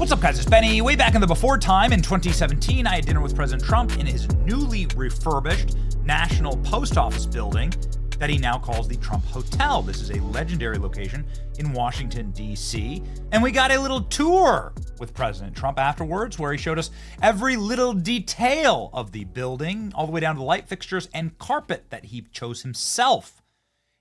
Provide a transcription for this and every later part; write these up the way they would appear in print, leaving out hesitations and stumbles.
What's up, guys? It's Benny. Way back in the before time in 2017, I had dinner with President Trump in his newly refurbished National Post Office building that he now calls the Trump Hotel. This is a legendary location in Washington, D.C. And we got a little tour with President Trump afterwards, where he showed us every little detail of the building, all the way down to the light fixtures and carpet that he chose himself.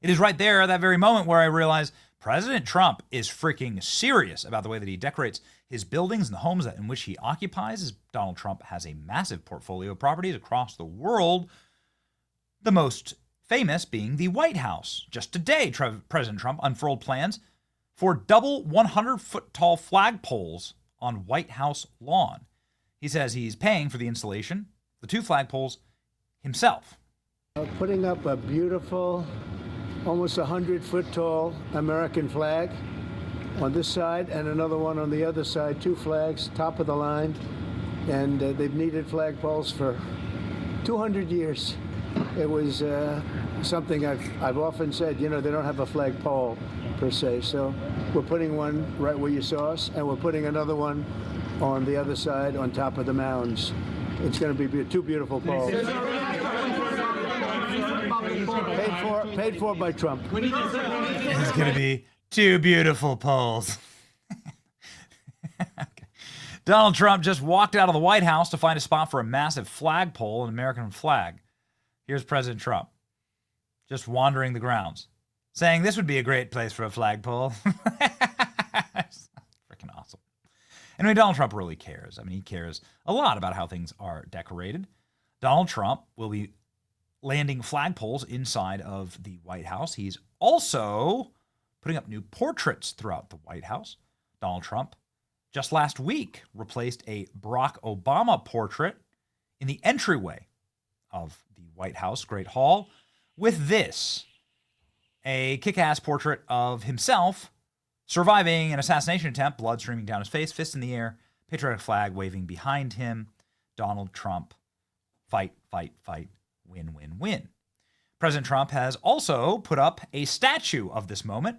It is right there at that very moment where I realized President Trump is freaking serious about the way that he decorates his buildings and the homes in which he occupies. As Donald Trump has a massive portfolio of properties across the world, the most famous being the White House. Just today, President Trump unfurled plans for double 100-foot-tall flagpoles on White House lawn. He says he's paying for the installation of the two flagpoles himself. Putting up a beautiful, almost 100-foot-tall American flag on this side and another one on the other side, two flags, top of the line. And they've needed flagpoles for 200 years. It was something I've often said, you know, they don't have a flagpole per se. So we're putting one right where you saw us, and we're putting another one on the other side on top of the mounds. It's going to be two beautiful poles. Paid for by Trump. It's going to be two beautiful poles. Okay. Donald Trump just walked out of the White House to find a spot for a massive flagpole, an American flag. Here's President Trump, just wandering the grounds, saying this would be a great place for a flagpole. Freaking awesome. Anyway, Donald Trump really cares. I mean, he cares a lot about how things are decorated. Donald Trump will be landing flagpoles inside of the White House. He's also putting up new portraits throughout the White House. Donald Trump just last week replaced a Barack Obama portrait in the entryway of the White House Great Hall with this, a kick-ass portrait of himself surviving an assassination attempt, blood streaming down his face, fist in the air, patriotic flag waving behind him. Donald Trump, fight, fight, fight, win, win, win. President Trump has also put up a statue of this moment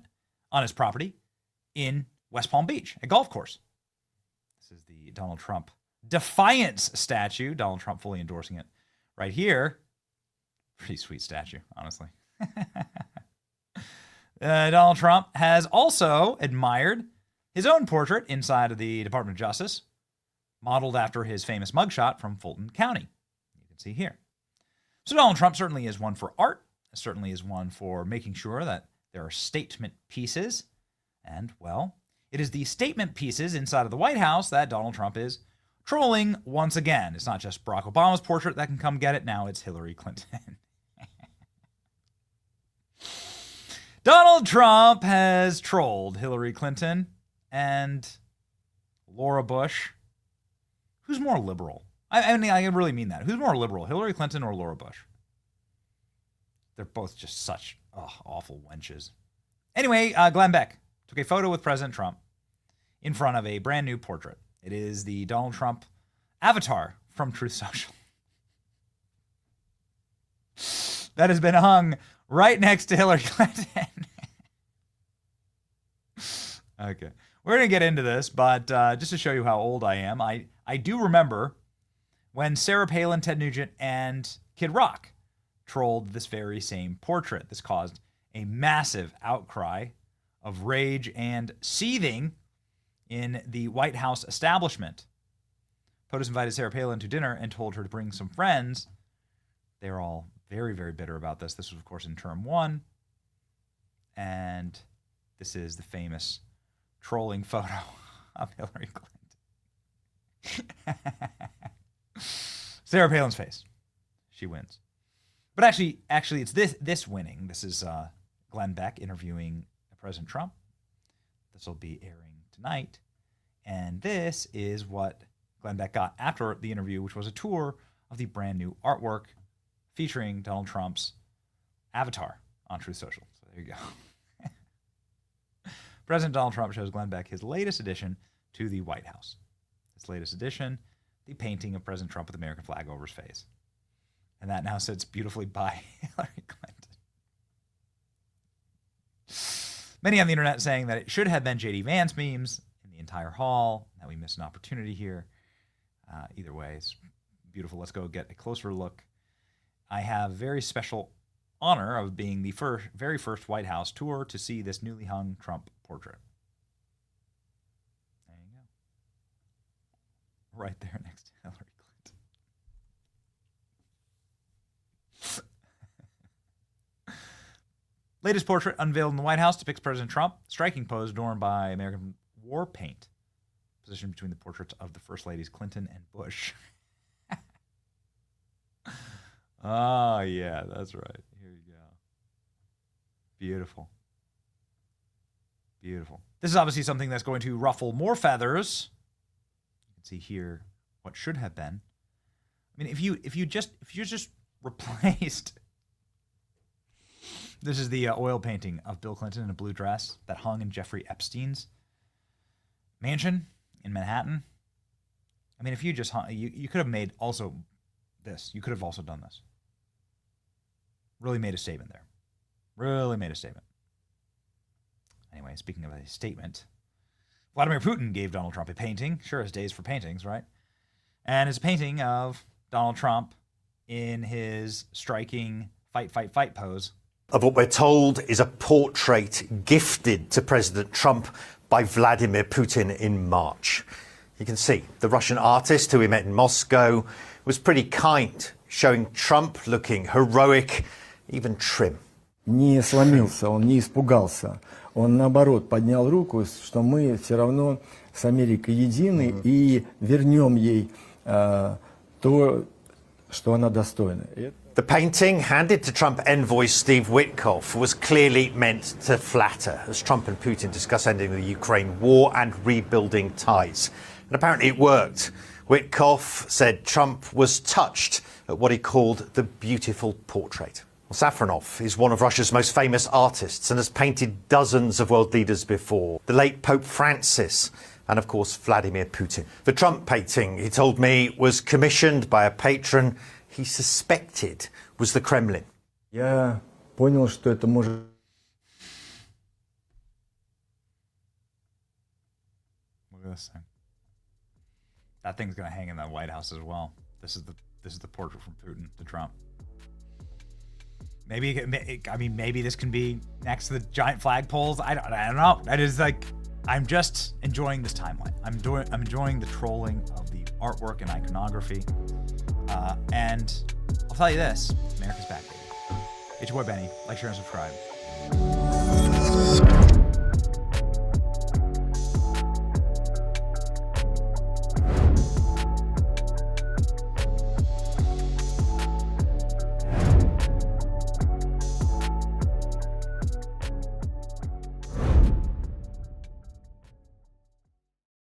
on his property in West Palm Beach, a golf course. This is the Donald Trump Defiance statue. Donald Trump fully endorsing it right here. Pretty sweet statue, honestly. Donald Trump has also admired his own portrait inside of the Department of Justice, modeled after his famous mugshot from Fulton County. You can see here. So Donald Trump certainly is one for art, certainly is one for making sure that there are statement pieces. And, well, it is the statement pieces inside of the White House that Donald Trump is trolling once again. It's not just Barack Obama's portrait that can come get it. Now it's Hillary Clinton. Donald Trump has trolled Hillary Clinton and Laura Bush. Who's more liberal? I mean, I really mean that. Who's more liberal, Hillary Clinton or Laura Bush? They're both just such awful wenches. Anyway, Glenn Beck took a photo with President Trump in front of a brand new portrait. It is the Donald Trump avatar from Truth Social. That has been hung right next to Hillary Clinton. Okay. We're going to get into this, but just to show you how old I am, I do remember when Sarah Palin, Ted Nugent, and Kid Rock trolled this very same portrait. This caused a massive outcry of rage and seething in the White House establishment. POTUS invited Sarah Palin to dinner and told her to bring some friends. They're all very, very bitter about this. This was, of course, in term one. And this is the famous trolling photo of Hillary Clinton. Sarah Palin's face. She wins. But actually, it's this winning. This is Glenn Beck interviewing President Trump. This will be airing tonight. And this is what Glenn Beck got after the interview, which was a tour of the brand new artwork featuring Donald Trump's avatar on Truth Social. So there you go. President Donald Trump shows Glenn Beck his latest addition to the White House. His latest addition, the painting of President Trump with the American flag over his face. And that now sits beautifully by Hillary Clinton. Many on the internet saying that it should have been J.D. Vance memes in the entire hall, that we missed an opportunity here. Either way, it's beautiful. Let's go get a closer look. I have very special honor of being the very first White House tour to see this newly hung Trump portrait. There you go. Right there next to Hillary Clinton. Latest portrait unveiled in the White House depicts President Trump, striking pose adorned by American war paint, positioned between the portraits of the First Ladies Clinton and Bush. Oh, yeah, that's right. Here you go. Beautiful. Beautiful. This is obviously something that's going to ruffle more feathers. You can see here what should have been. I mean, if you just replaced. This is the oil painting of Bill Clinton in a blue dress that hung in Jeffrey Epstein's mansion in Manhattan. I mean, if you just hung, you could have made also this. You could have also done this. Really made a statement there. Really made a statement. Anyway, speaking of a statement, Vladimir Putin gave Donald Trump a painting. Sure, his days for paintings, right? And it's a painting of Donald Trump in his striking fight, fight, fight pose. Of what we're told is a portrait gifted to President Trump by Vladimir Putin in March. You can see the Russian artist who we met in Moscow was pretty kind, showing Trump looking heroic, even trim. Не сломился, он не испугался. Он, наоборот, поднял руку, что мы все равно с Америкой едины и вернем ей то, что она достойна. The painting, handed to Trump envoy Steve Witkoff, was clearly meant to flatter as Trump and Putin discuss ending the Ukraine war and rebuilding ties. And apparently it worked. Witkoff said Trump was touched at what he called the beautiful portrait. Well, Safronov is one of Russia's most famous artists and has painted dozens of world leaders before. The late Pope Francis and, of course, Vladimir Putin. The Trump painting, he told me, was commissioned by a patron he suspected was the Kremlin. Я понял, что это может... Look at this thing. That thing's going to hang in the White House as well. This is the portrait from Putin to Trump. Maybe maybe this can be next to the giant flagpoles. I don't know. That is like, I'm just enjoying this timeline. I'm enjoying the trolling of the artwork and iconography. And I'll tell you this, America's back, baby. It's your boy Benny. Like, share, and subscribe.